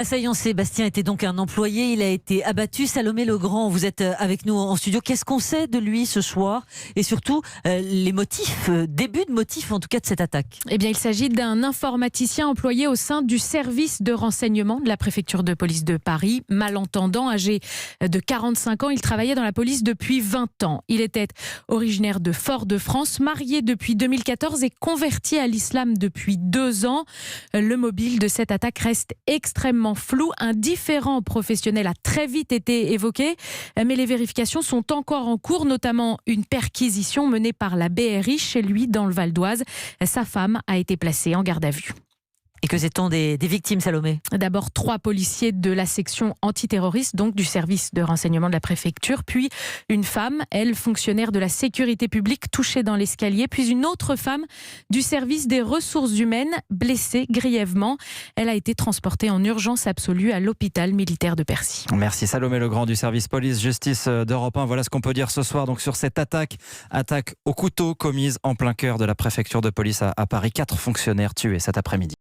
Assaillant Sébastien était donc un employé, il a été abattu. Salomé Legrand, vous êtes avec nous en studio. Qu'est-ce qu'on sait de lui ce soir? Et surtout, les motifs, début de motifs en tout cas de cette attaque. Eh bien, il s'agit d'un informaticien employé au sein du service de renseignement de la préfecture de police de Paris. Malentendant, âgé de 45 ans, il travaillait dans la police depuis 20 ans. Il était originaire de Fort-de-France, marié depuis 2014 et converti à l'islam depuis 2 ans. Le mobile de cette attaque reste extrêmement flou. Un différend professionnel a très vite été évoqué, mais les vérifications sont encore en cours, notamment une perquisition menée par la BRI chez lui dans le Val d'Oise. Sa femme a été placée en garde à vue. Et que sait-on des victimes, Salomé? D'abord 3 policiers de la section antiterroriste, donc du service de renseignement de la préfecture, puis une femme, elle, fonctionnaire de la sécurité publique, touchée dans l'escalier, puis une autre femme du service des ressources humaines, blessée grièvement. Elle a été transportée en urgence absolue à l'hôpital militaire de Percy. Merci Salomé Legrand du service police-justice d'Europe 1. Voilà ce qu'on peut dire ce soir donc sur cette attaque au couteau commise en plein cœur de la préfecture de police à Paris. 4 fonctionnaires tués cet après-midi.